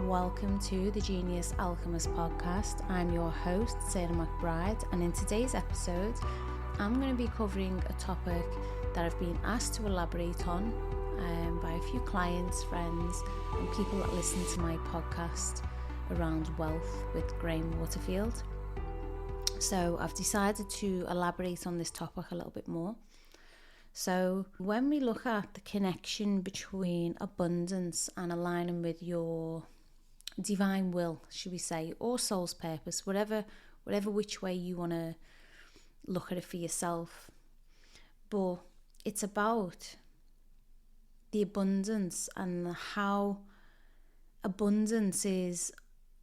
Welcome to the Genius Alchemist podcast. I'm your host, Sarah McBride, and in today's episode, I'm going to be covering a topic that I've been asked to elaborate on by a few clients, friends, and people that listen to my podcast around wealth with Graham Waterfield. So I've decided to elaborate on this topic a little bit more. So when we look at the connection between abundance and aligning with your divine will, should we say, or soul's purpose, whatever which way you want to look at it for yourself. But it's about the abundance and how abundance is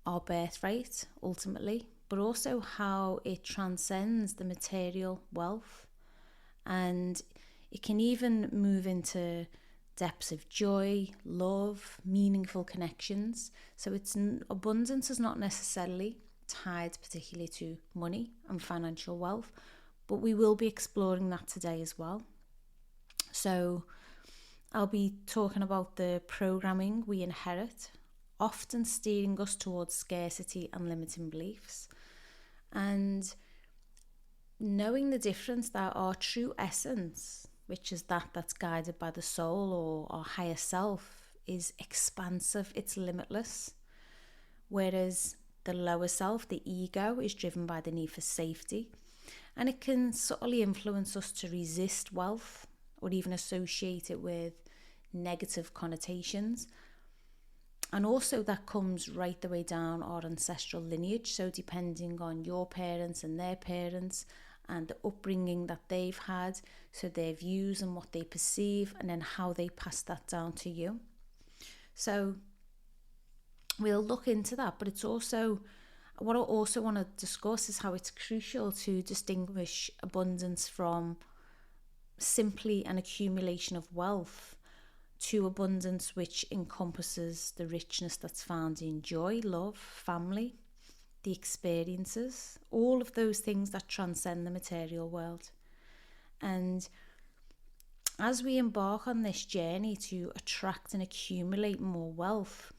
our birthright ultimately, but also how it transcends the material wealth, and it can even move into depths of joy, love, meaningful connections. So abundance is not necessarily tied particularly to money and financial wealth, but we will be exploring that today as well. So I'll be talking about the programming we inherit, often steering us towards scarcity and limiting beliefs, and knowing the difference that our true essence, which is that's guided by the soul or our higher self, is expansive, it's limitless. Whereas the lower self, the ego, is driven by the need for safety, and it can subtly influence us to resist wealth or even associate it with negative connotations. And also that comes right the way down our ancestral lineage. So depending on your parents and their parents and the upbringing that they've had, so their views and what they perceive, and then how they pass that down to you. So we'll look into that, but it's also, what I also want to discuss is how it's crucial to distinguish abundance from simply an accumulation of wealth to abundance which encompasses the richness that's found in joy, love, family, the experiences, all of those things that transcend the material world. And as we embark on this journey to attract and accumulate more wealth,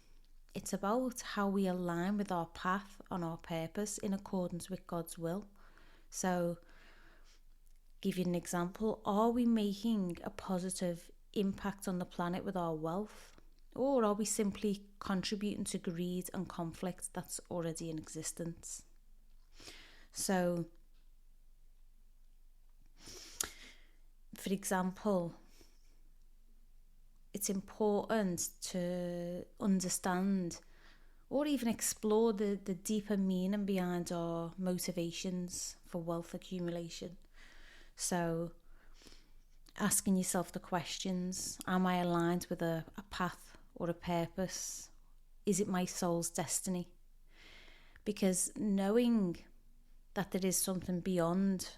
it's about how we align with our path and our purpose in accordance with God's will. So, give you an example, are we making a positive impact on the planet with our wealth? Or are we simply contributing to greed and conflict that's already in existence? So, for example, it's important to understand or even explore the deeper meaning behind our motivations for wealth accumulation. So, asking yourself the questions, am I aligned with a path or a purpose? Is it my soul's destiny? Because knowing that there is something beyond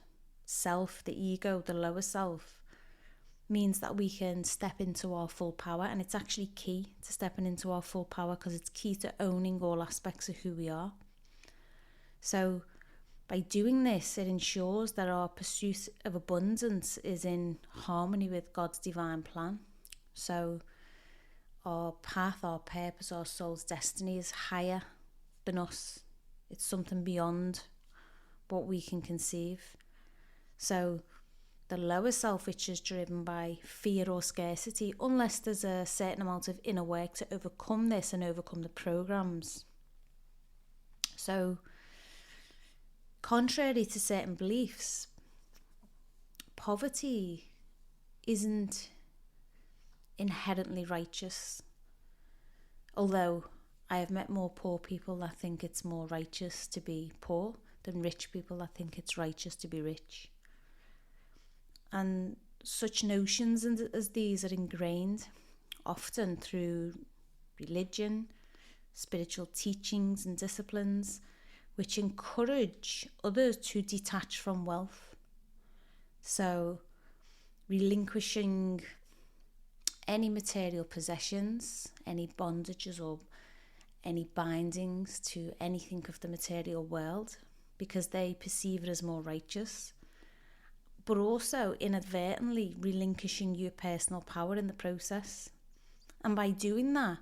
self, the ego, the lower self, means that we can step into our full power. And it's actually key to stepping into our full power, because it's key to owning all aspects of who we are. So by doing this, it ensures that our pursuit of abundance is in harmony with God's divine plan. So our path, our purpose, our soul's destiny is higher than us. It's something beyond what we can conceive. So the lower self, which is driven by fear or scarcity, unless there's a certain amount of inner work to overcome this and overcome the programs. So contrary to certain beliefs, poverty isn't inherently righteous. Although I have met more poor people that think it's more righteous to be poor than rich people that think it's righteous to be rich. And such notions as these are ingrained often through religion, spiritual teachings and disciplines, which encourage others to detach from wealth. So relinquishing any material possessions, any bondages or any bindings to anything of the material world, because they perceive it as more righteous, but also inadvertently relinquishing your personal power in the process. And by doing that,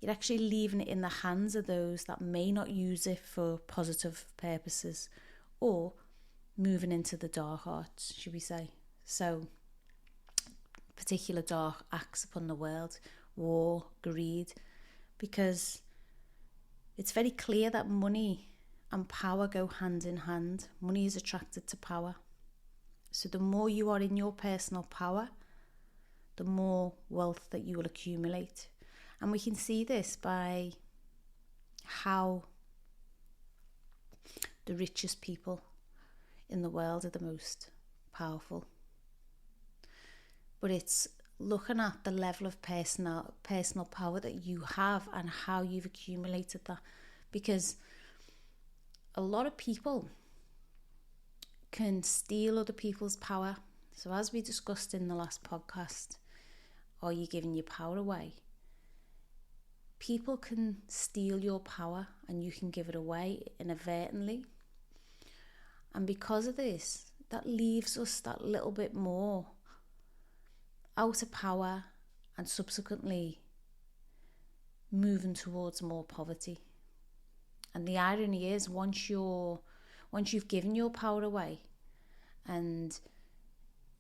you're actually leaving it in the hands of those that may not use it for positive purposes, or moving into the dark arts, should we say. So particular dark acts upon the world, war, greed, because it's very clear that money and power go hand in hand. Money is attracted to power. So the more you are in your personal power, the more wealth that you will accumulate. And we can see this by how the richest people in the world are the most powerful. But it's looking at the level of personal power that you have and how you've accumulated that. Because a lot of people can steal other people's power. So as we discussed in the last podcast, are you giving your power away? People can steal your power and you can give it away inadvertently. And because of this, that leaves us that little bit more out of power and subsequently moving towards more poverty. And the irony is, once you've given your power away and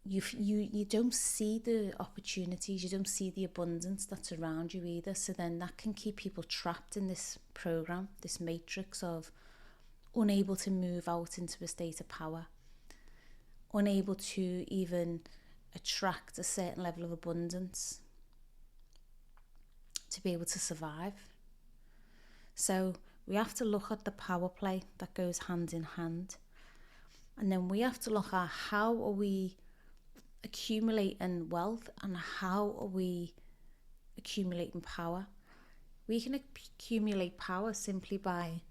you don't see the opportunities, you don't see the abundance that's around you either. So then that can keep people trapped in this program, this matrix of unable to move out into a state of power, unable to even attract a certain level of abundance to be able to survive. So we have to look at the power play that goes hand in hand. And then we have to look at how are we accumulating wealth and how are we accumulating power. We can accumulate power simply by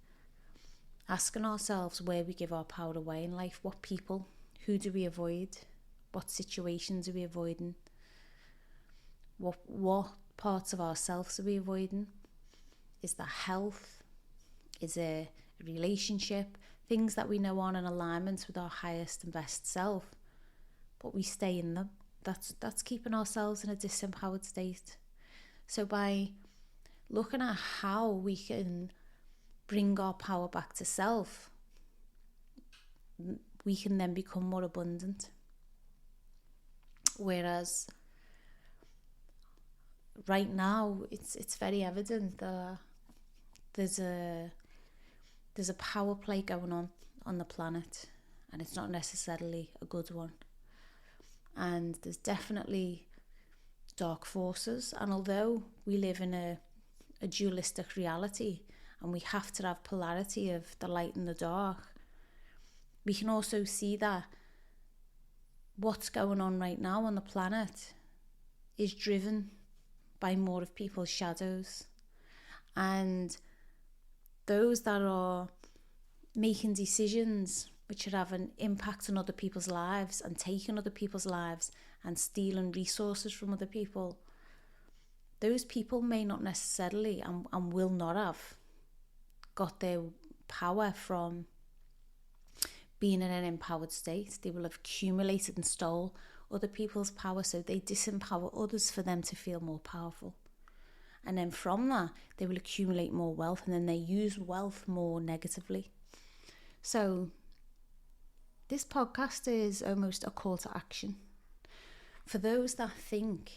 asking ourselves where we give our power away in life. What people, who do we avoid? What situations are we avoiding? What parts of ourselves are we avoiding? Is that health? Is it a relationship? Things that we know aren't in alignment with our highest and best self, but we stay in them. That's keeping ourselves in a disempowered state. So by looking at how we can bring our power back to self, we can then become more abundant. Whereas right now it's very evident that there's a power play going on the planet, and it's not necessarily a good one. And there's definitely dark forces, and although we live in a dualistic reality and we have to have polarity of the light and the dark, we can also see that what's going on right now on the planet is driven by more of people's shadows. And those that are making decisions which are having impact on other people's lives and taking other people's lives and stealing resources from other people, those people may not necessarily and will not have got their power from being in an empowered state. They will have accumulated and stole other people's power, so they disempower others for them to feel more powerful. And then from that, they will accumulate more wealth, and then they use wealth more negatively. So this podcast is almost a call to action for those that think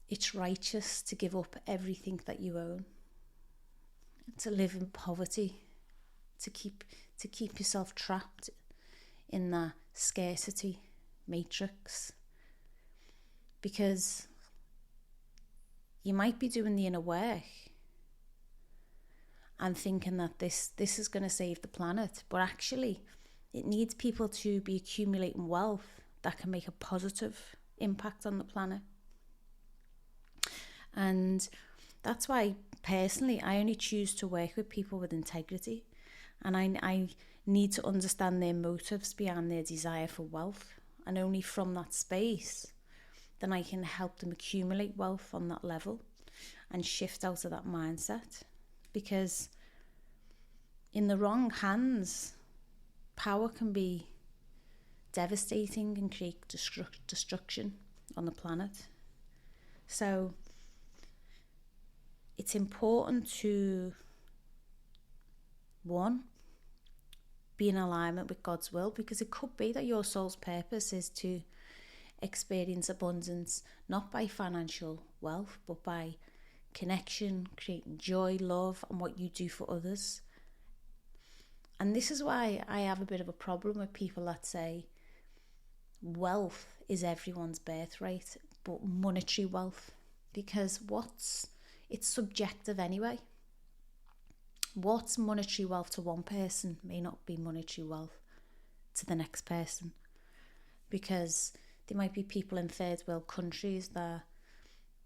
it's righteous to give up everything that you own, to live in poverty, to keep yourself trapped in that scarcity matrix. Because you might be doing the inner work and thinking that this is going to save the planet, but actually it needs people to be accumulating wealth that can make a positive impact on the planet. And that's why personally I only choose to work with people with integrity, and I need to understand their motives behind their desire for wealth, and only from that space then I can help them accumulate wealth on that level and shift out of that mindset. Because in the wrong hands, power can be devastating and create destruction on the planet. So it's important to, one, be in alignment with God's will, because it could be that your soul's purpose is to experience abundance, not by financial wealth, but by connection, creating joy, love, and what you do for others. And this is why I have a bit of a problem with people that say wealth is everyone's birthright, but monetary wealth, because it's subjective anyway. What's monetary wealth to one person may not be monetary wealth to the next person, because there might be people in third world countries that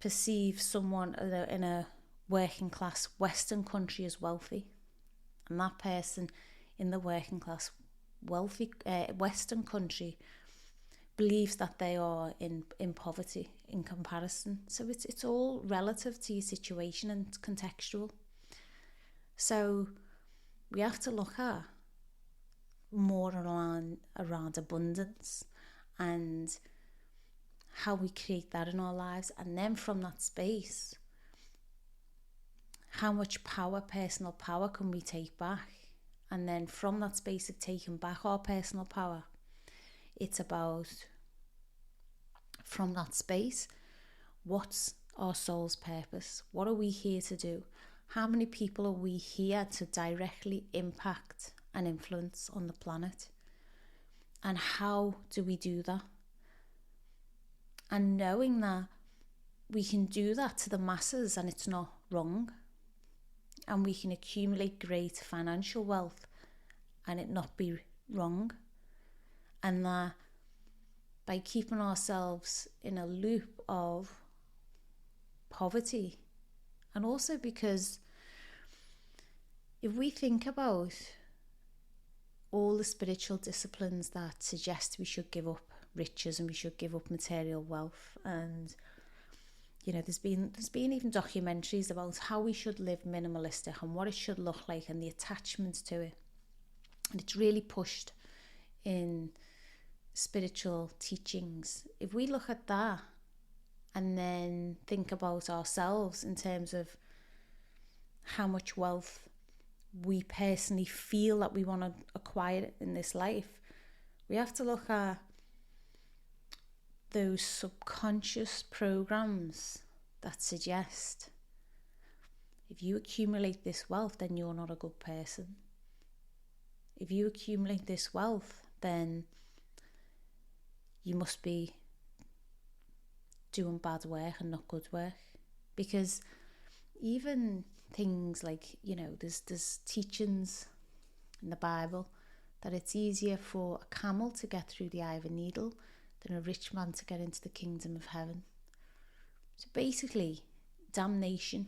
perceive someone in a working class Western country as wealthy, and that person in the working class wealthy Western country believes that they are in poverty in comparison. So it's all relative to your situation and contextual. So we have to look at more around abundance and how we create that in our lives, and then from that space, how much power, personal power, can we take back? And then from that space of taking back our personal power, it's about, from that space, what's our soul's purpose? What are we here to do? How many people are we here to directly impact and influence on the planet? And how do we do that? And knowing that we can do that to the masses and it's not wrong, and we can accumulate great financial wealth and it not be wrong, and that by keeping ourselves in a loop of poverty, and also because if we think about all the spiritual disciplines that suggest we should give up riches and we should give up material wealth, and there's been even documentaries about how we should live minimalistic and what it should look like and the attachments to it, and it's really pushed in spiritual teachings. If we look at that and then think about ourselves in terms of how much wealth we personally feel that we want to acquire in this life, we have to look at those subconscious programs that suggest if you accumulate this wealth, then you're not a good person. If you accumulate this wealth, then you must be doing bad work and not good work. Because even things like, there's teachings in the Bible that it's easier for a camel to get through the eye of a needle than a rich man to get into the kingdom of heaven. So basically, damnation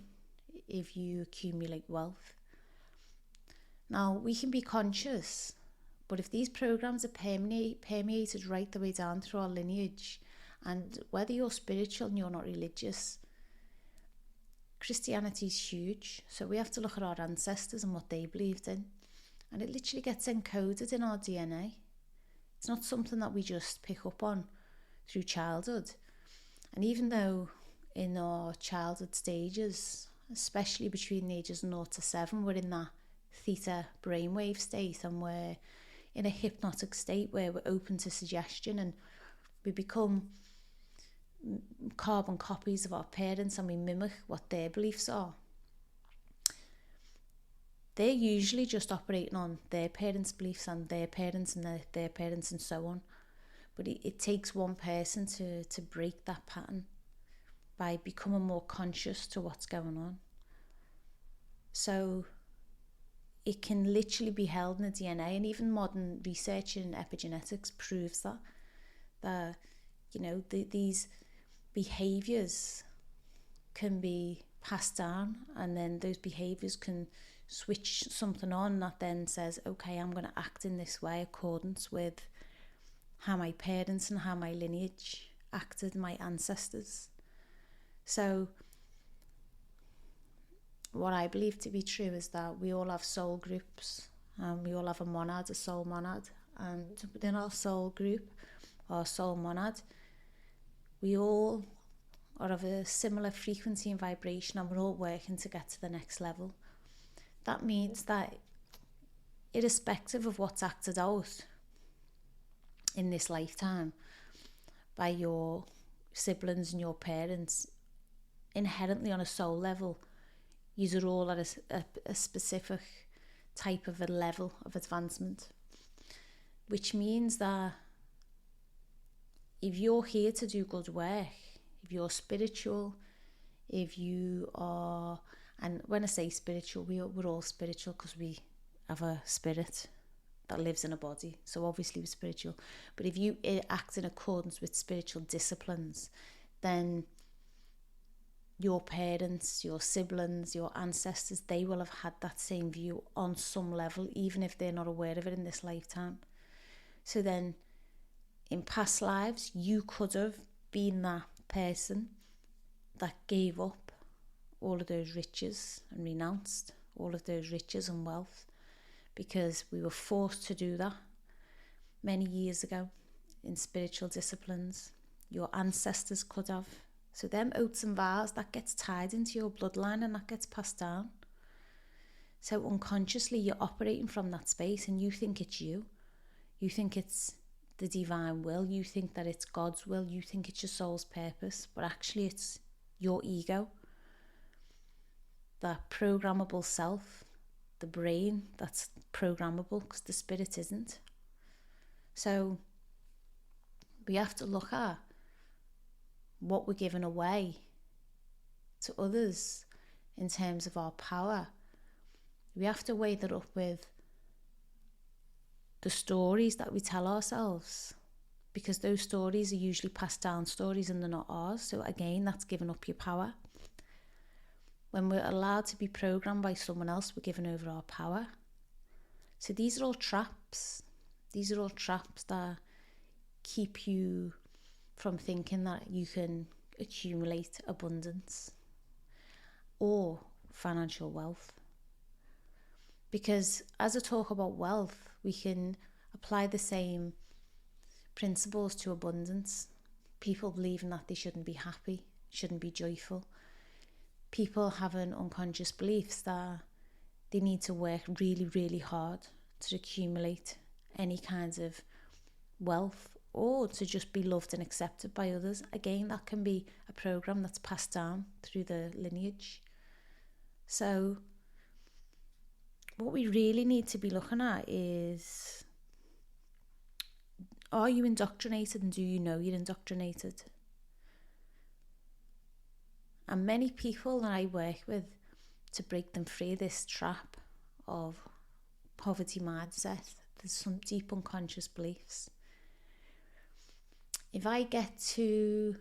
if you accumulate wealth. Now, we can be conscious, but if these programs are permeated right the way down through our lineage, and whether you're spiritual and you're not religious, Christianity is huge. So we have to look at our ancestors and what they believed in. And it literally gets encoded in our DNA. It's not something that we just pick up on through childhood. And even though in our childhood stages, especially between the ages 0 to 7, we're in that theta brainwave state, and we're in a hypnotic state where we're open to suggestion, and we become carbon copies of our parents and we mimic what their beliefs are. They're usually just operating on their parents' beliefs and their parents and their parents and so on. But it takes one person to break that pattern by becoming more conscious to what's going on. So it can literally be held in the DNA, and even modern research in epigenetics proves that these behaviours can be passed down, and then those behaviours can switch something on that then says, okay, I'm going to act in this way accordance with how my parents and how my lineage acted, my ancestors. So what I believe to be true is that we all have soul groups, and we all have a soul monad, and within our soul group, our soul monad, we all or of a similar frequency and vibration, and we're all working to get to the next level. That means that irrespective of what's acted out in this lifetime by your siblings and your parents, inherently on a soul level, you are all at a specific type of a level of advancement, which means that if you're here to do good work, if you're spiritual, if you are, and when I say spiritual, we're all spiritual because we have a spirit that lives in a body, so obviously we're spiritual. But if you act in accordance with spiritual disciplines, then your parents, your siblings, your ancestors, they will have had that same view on some level, even if they're not aware of it in this lifetime. So then, in past lives, you could have been that person that gave up all of those riches and renounced all of those riches and wealth, because we were forced to do that many years ago in spiritual disciplines. Your ancestors could have. So them oaths and vows, that gets tied into your bloodline and that gets passed down. So unconsciously you're operating from that space and you think it's you. You think it's the divine will. You think that it's God's will. You think it's your soul's purpose. But actually it's your ego. That programmable self, the brain that's programmable, because the spirit isn't. So we have to look at what we're giving away to others in terms of our power. We have to weigh that up with the stories that we tell ourselves, because those stories are usually passed down stories and they're not ours. So again, that's giving up your power. When we're allowed to be programmed by someone else, we're giving over our power. So these are all traps. These are all traps that keep you from thinking that you can accumulate abundance or financial wealth. Because as I talk about wealth, we can apply the same principles to abundance. People believing that they shouldn't be happy, shouldn't be joyful. People having unconscious beliefs that they need to work really, really hard to accumulate any kinds of wealth, or to just be loved and accepted by others. Again, that can be a program that's passed down through the lineage. So what we really need to be looking at is, are you indoctrinated, and do you know you're indoctrinated? And many people that I work with, to break them free of this trap of poverty mindset, there's some deep unconscious beliefs. If I get to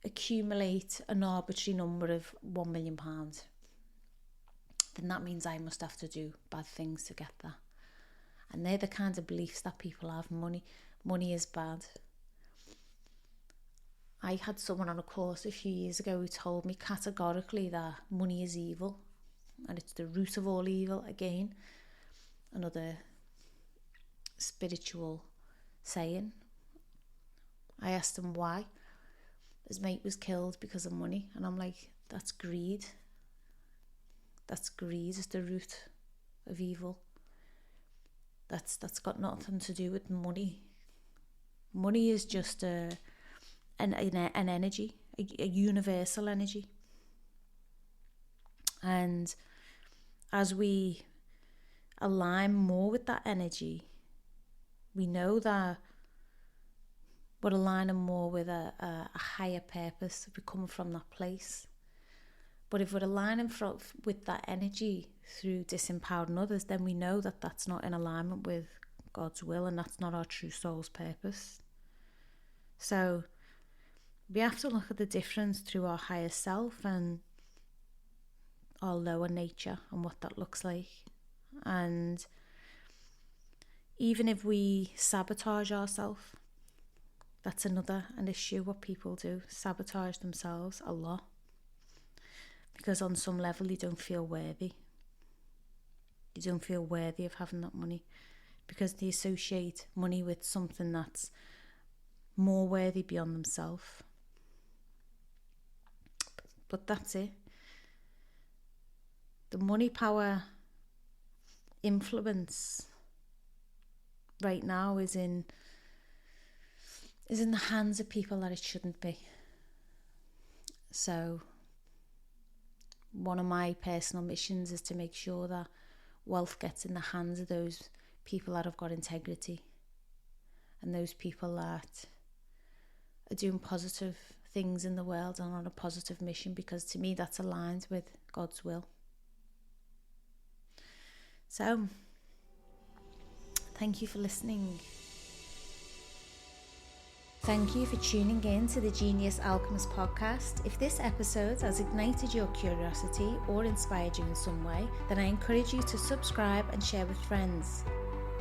accumulate an arbitrary number of £1 million, then that means I must have to do bad things to get that. And they're the kinds of beliefs that people have. Money is bad. I had someone on a course a few years ago who told me categorically that money is evil and it's the root of all evil. Again, another spiritual saying. I asked him why. His mate was killed because of money, and I'm like, that's greed. That's greed. It's the root of evil. That's got nothing to do with money. Money is just an energy, a universal energy. And as we align more with that energy, we know that we're aligning more with a higher purpose. We're coming from that place. But if we're aligning with that energy through disempowering others, then we know that that's not in alignment with God's will, and that's not our true soul's purpose. So we have to look at the difference through our higher self and our lower nature and what that looks like. And even if we sabotage ourselves, that's an issue what people do, sabotage themselves a lot. Because on some level you don't feel worthy. You don't feel worthy of having that money, because they associate money with something that's more worthy beyond themselves. But that's it. The money, power, influence right now is in the hands of people that it shouldn't be. So one of my personal missions is to make sure that wealth gets in the hands of those people that have got integrity and those people that are doing positive things in the world and on a positive mission, because to me that's aligned with God's will. So, thank you for listening. Thank you for tuning in to the Genius Alchemist podcast. If this episode has ignited your curiosity or inspired you in some way, then I encourage you to subscribe and share with friends.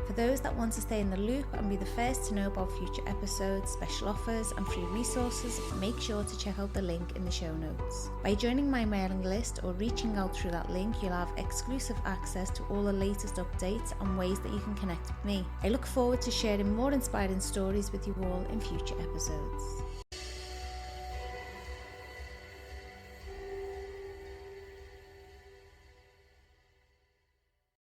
For those that want to stay in the loop and be the first to know about future episodes, special offers and free resources, make sure to check out the link in the show notes. By joining my mailing list or reaching out through that link, you'll have exclusive access to all the latest updates and ways that you can connect with me. I look forward to sharing more inspiring stories with you all in future episodes.